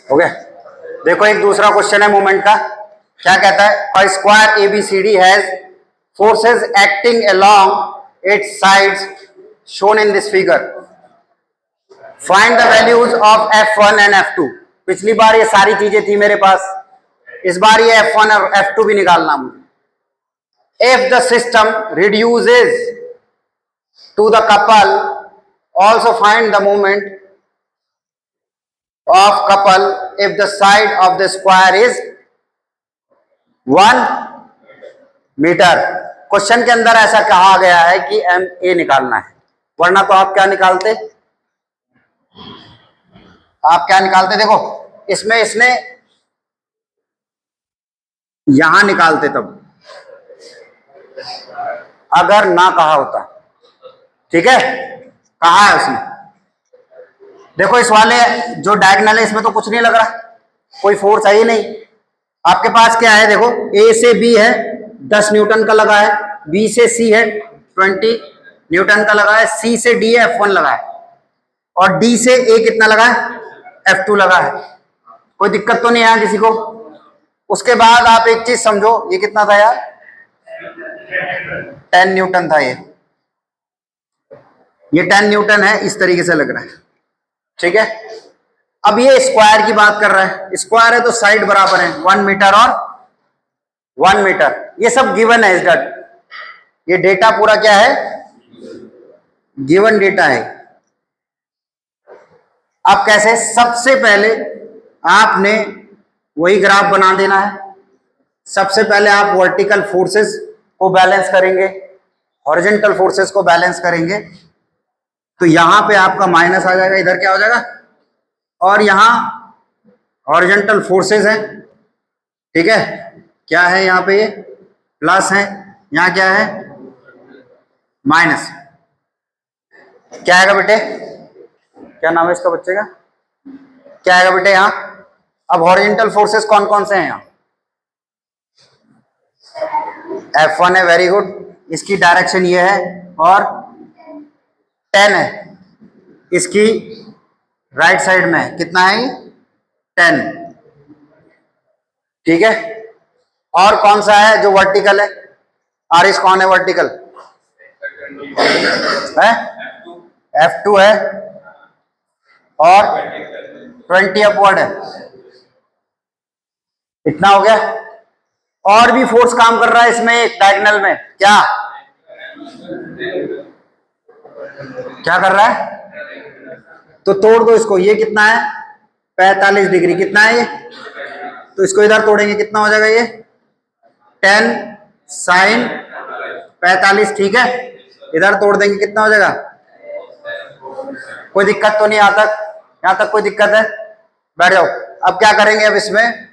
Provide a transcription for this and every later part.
हो गया। देखो एक दूसरा क्वेश्चन है मोमेंट का, क्या कहता है, a square ABCD has forces acting along its sides shown in this figure, find the values of F1 and F2। पिछली बार ये सारी चीजें थी मेरे पास, इस बार ये F1 और F2 भी निकालना मुझे। If the system reduces to the couple, also find the moment of couple if the side of the square is 1 metre. Question के अंदर ऐसा कहा गया है कि MA निकालना है, वरना तो आप क्या निकालते, देखो इसमें इसने यहां निकालते तब, अगर ना कहा होता। ठीक है, कहा है उसने। देखो इस वाले जो डायगोनल है इसमें तो कुछ नहीं लग रहा, कोई फोर्स है ही नहीं। आपके पास क्या है, देखो A से B है 10 न्यूटन का लगा है, B से C है 20 न्यूटन का लगा है, C से D है F1 लगा है, और D से A कितना लगा है, F2 लगा है। कोई दिक्कत तो नहीं है किसी को। उसके बाद आप एक चीज समझो, ये कितना था यार, 10 न्यूटन था, ये 10 न्यूटन है, इस तरीके से लग रहा है। ठीक है, अब ये स्क्वायर की बात कर रहा है, स्क्वायर है तो साइड बराबर है 1 मीटर और 1 मीटर, ये सब गिवन है। इस ये डेटा पूरा क्या है, गिवन डेटा है। अब कैसे, सबसे पहले आपने वही ग्राफ बना देना है। सबसे पहले आप वर्टिकल फोर्सेस को बैलेंस करेंगे, हॉरिजॉन्टल फोर्सेस को बैलेंस करेंगे, तो यहां पे आपका माइनस आ जाएगा, इधर क्या हो जाएगा, और यहां हॉरिजॉन्टल फोर्सेस हैं। ठीक है, क्या है यहाँ पे, ये प्लस है, यहाँ क्या है माइनस। क्या आएगा बेटे, क्या नाम है इसका बच्चे का, क्या आएगा बेटे यहाँ। अब हॉरिजॉन्टल फोर्सेस कौन कौन से हैं यहाँ, F1 है, वेरी गुड, इसकी डायरेक्शन ये है, और 10 है, इसकी राइट साइड में कितना है, 10। ठीक है, और कौन सा है जो वर्टिकल है, आरिस कौन है वर्टिकल है, F2 है, और 20 अपवर्ड है। इतना हो गया। और भी फोर्स काम कर रहा है इसमें, एक डायगोनल में, क्या कर रहा है, तो तोड़ दो इसको, ये कितना है 45 डिग्री, कितना है ये, तो इसको इधर तोड़ेंगे, कितना हो जाएगा ये 10 साइन 45। ठीक है, इधर तोड़ देंगे, कितना हो जाएगा, कोई दिक्कत तो नहीं, यहां तक कोई दिक्कत है, बैठ जाओ। अब क्या करेंगे, अब इसमें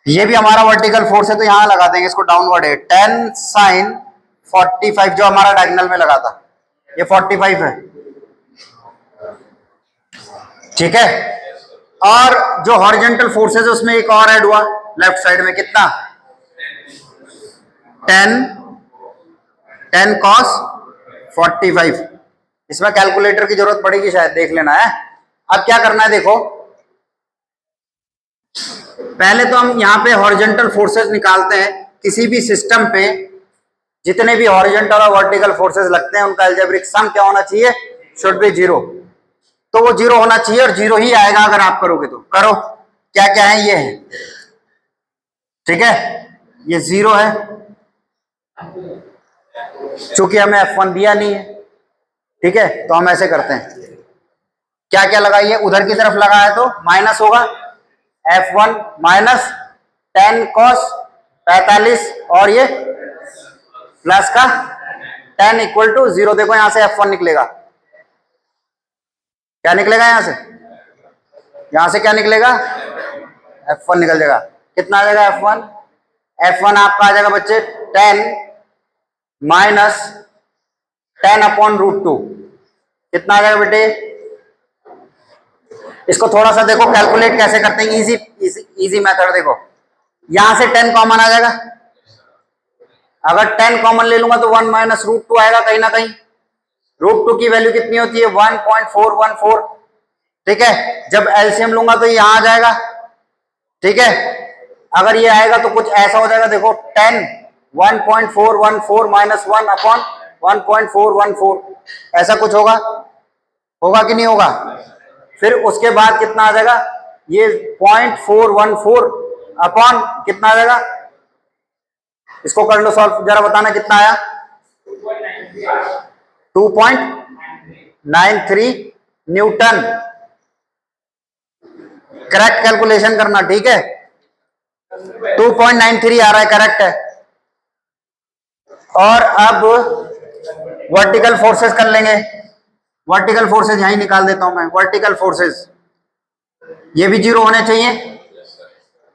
ये भी हमारा वर्टिकल फोर्स है, तो यहां लगा देंगे इसको, डाउनवर्ड है 10 साइन 45, जो हमारा डायगोनल में लगा था, ये 45 है। ठीक है, और जो हॉरिजॉन्टल फोर्सेस है उसमें एक और ऐड हुआ लेफ्ट साइड में, कितना 10 cos 45। इसमें कैलकुलेटर की जरूरत पड़ेगी शायद, देख लेना है। अब क्या करना है, देखो पहले तो हम यहाँ पे हॉरिजॉन्टल फोर्सेस निकालते हैं। किसी भी सिस्टम पे जितने भी हॉरिजॉन्टल और वर्टिकल फोर्सेस लगते हैं उनका अलजेब्रिक सम क्या होना चाहिए, शुड बी 0। तो वो 0 होना चाहिए, और 0 ही आएगा अगर आप करोगे तो। करो, क्या क्या है, ये है, ठीक है, ये 0 है, चूंकि हमें F1 दिया नहीं है। ठीक है, तो हम ऐसे करते हैं, क्या क्या लगाइए, उधर की तरफ लगाया तो माइनस होगा, F1 माइनस 10 cos 45, और ये प्लस का 10 इक्वल टू 0। देखो यहां से F1 निकलेगा, क्या निकलेगा यहां से, क्या निकलेगा, F1 निकल जाएगा। कितना आ जाएगा F1 आपका आ जाएगा बच्चे 10 माइनस 10/√2। कितना आ जाएगा बेटे, इसको थोड़ा सा देखो कैलकुलेट कैसे करते हैं, इजी मेथड। देखो यहां से 10 कॉमन आ जाएगा, अगर 10 कॉमन ले लूंगा तो 1 माइनस √2 आएगा कहीं ना कहीं। √2 की वैल्यू कितनी होती है, 1.414। ठीक है, जब एलसीएम लूंगा तो ये यहां आ जाएगा, ठीक है। अगर ये आएगा तो कुछ ऐसा हो जाएगा, देखो 10 1.414 माइनस 1 अपॉन 1.414, ऐसा कुछ होगा, होगा कि नहीं होगा। फिर उसके बाद कितना आ जाएगा, ये 0.414 अपॉन कितना आ जाएगा, इसको कर लो सॉल्व, जरा बताना कितना आया, 2.93 न्यूटन। करेक्ट कैलकुलेशन करना, ठीक है, 2.93 आ रहा है, करेक्ट है। और अब वर्टिकल फोर्सेस कर लेंगे, वर्टिकल फोर्सेस यहीं निकाल देता हूं मैं, वर्टिकल फोर्सेस ये भी 0 होने चाहिए।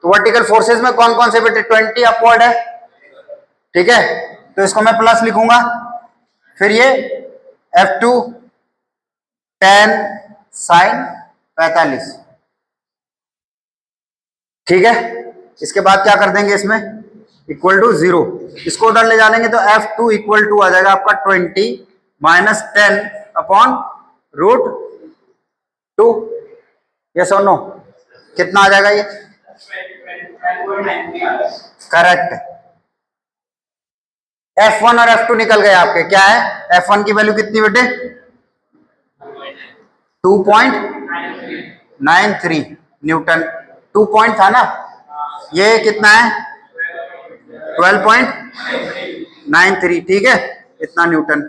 तो वर्टिकल फोर्सेस में कौन कौन से बेटे, 20 अपवर्ड है, ठीक है, तो इसको मैं प्लस लिखूंगा। फिर ये F2 10 साइन 45, ठीक है। इसके बाद क्या कर देंगे इसमें, इक्वल टू 0, इसको उधर ले जानेंगे तो F2 इक्वल टू आ जाएगा आपका 20 माइनस 10 अपॉन √2, यस और नो, कितना आ जाएगा ये, करेक्ट। F1 और F2 निकल गए आपके, क्या है, F1 की वैल्यू कितनी बेटे, 2.93 न्यूटन, 2 पॉइंट था ना, ये कितना है 12.93, ठीक है, इतना न्यूटन।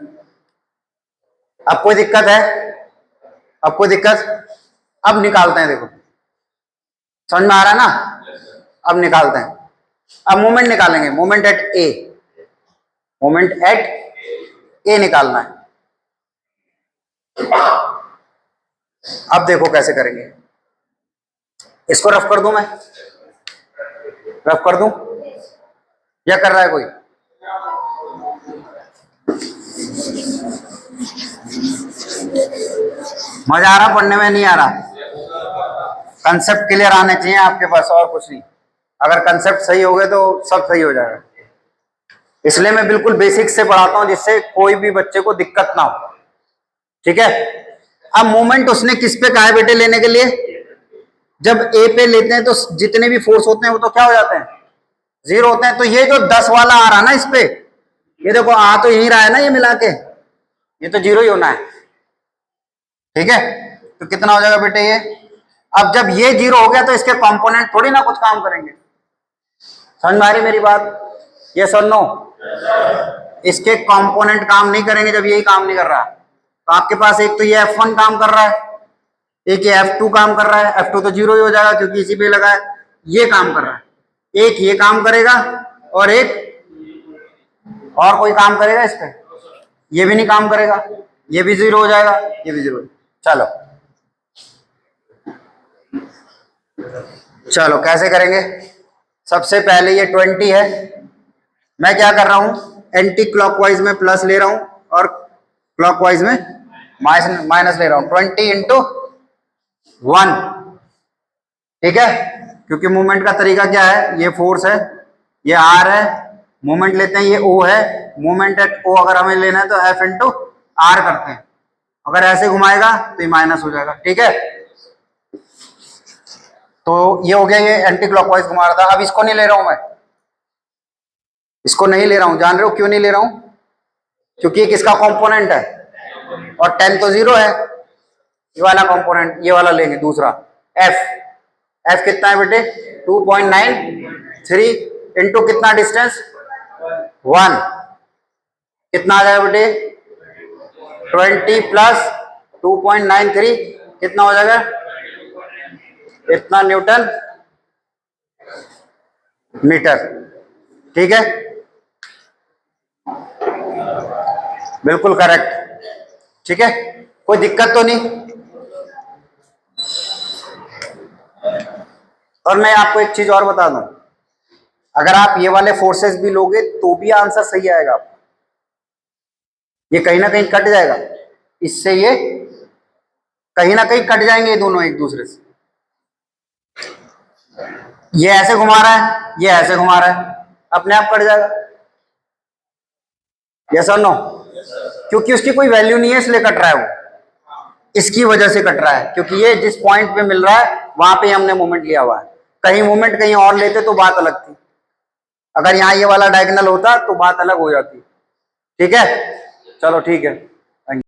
अब कोई दिक्कत है, अब कोई दिक्कत, अब निकालते हैं, देखो समझ में आ रहा है ना, अब निकालते हैं, अब मोमेंट निकालेंगे, moment at A, moment at A निकालना है। अब देखो कैसे करेंगे, इसको रफ कर दूं मैं, रफ कर दूं या कर रहा है कोई, मजा आ रहा पढ़ने में, नहीं आ रहा, कंसेप्ट क्लियर आने चाहिए आपके पास, और कुछ नहीं। अगर कंसेप्ट सही हो गए तो सब सही हो जाएगा, इसलिए मैं बिल्कुल बेसिक से पढ़ाता हूं जिससे कोई भी बच्चे को दिक्कत ना हो, ठीक है। अब मोमेंट उसने किस पे कहा है बेटे लेने के लिए, जब ए पे लेते हैं तो जितने भी फोर्स होते हैं वो तो क्या हो जाते हैं, 0 होते हैं। तो ये जो 10 वाला आ रहा ना इस पे, ये देखो आ तो यही रहा है ना, ये मिला के ये तो 0 ही होना है, ठीक है। तो कितना हो जाएगा बेटे ये, अब जब ये 0 हो गया तो इसके कंपोनेंट थोड़ी ना कुछ काम करेंगे, समझ में आ रही मेरी बात, यस और नो, इसके कंपोनेंट काम नहीं करेंगे जब यही काम नहीं कर रहा। तो आपके पास एक तो ये F1 काम कर रहा है, एक ये F2 काम कर रहा है, F2 तो 0 ही हो जाएगा क्योंकि इसी पे लगा है, ये काम कर रहा है, एक ये काम करेगा और एक और कोई काम करेगा इस पे, ये भी नहीं काम करेगा, ये भी 0 हो जाएगा, ये भी 0। चलो चलो कैसे करेंगे, सबसे पहले ये 20 है, मैं क्या कर रहा हूं, एंटी क्लॉकवाइज में प्लस ले रहा हूं और क्लॉकवाइज में माइनस ले रहा हूं, 20 इंटू 1, ठीक है, क्योंकि मूवमेंट का तरीका क्या है, ये फोर्स है, ये आर है, मूवमेंट लेते हैं, ये ओ है, मूवमेंट एट ओ अगर हमें लेना है तो एफ इंटू आर करते हैं, अगर ऐसे घुमाएगा तो ये माइनस हो जाएगा, ठीक है। तो ये हो गया, ये एंटी क्लॉकवाइज घुमा रहा था। अब इसको नहीं ले रहा हूं मैं, इसको नहीं ले रहा हूं, जान रहे हो क्यों नहीं ले रहा हूं, क्योंकि ये किसका कंपोनेंट है और 10 तो 0 है, ये वाला कंपोनेंट, ये वाला लेंगे दूसरा एफ, एफ कितना है बेटे 2.93 इंटू कितना डिस्टेंस 1, कितना आ जाएगा बेटे 20 प्लस 2.93 कितना हो जाएगा, इतना न्यूटन मीटर, ठीक है, बिल्कुल करेक्ट, ठीक है, कोई दिक्कत तो नहीं। और मैं आपको एक चीज और बता दूं, अगर आप ये वाले फोर्सेस भी लोगे तो भी आंसर सही आएगा आपका, ये कहीं ना कहीं कट जाएगा, इससे ये कहीं ना कहीं कट जाएंगे ये दोनों एक दूसरे से, ये ऐसे घुमा रहा है, ये ऐसे घुमा रहा है, अपने आप कट जाएगा, यस और नो, क्योंकि उसकी कोई वैल्यू नहीं है इसलिए कट रहा है वो, इसकी वजह से कट रहा है, क्योंकि ये जिस पॉइंट पे मिल रहा है वहां पे हमने मोमेंट लिया हुआ है। कहीं मोमेंट कहीं और लेते तो बात अलग थी, अगर यहाँ ये वाला डायगोनल होता तो बात अलग हो जाती। ठीक है, चलो ठीक है।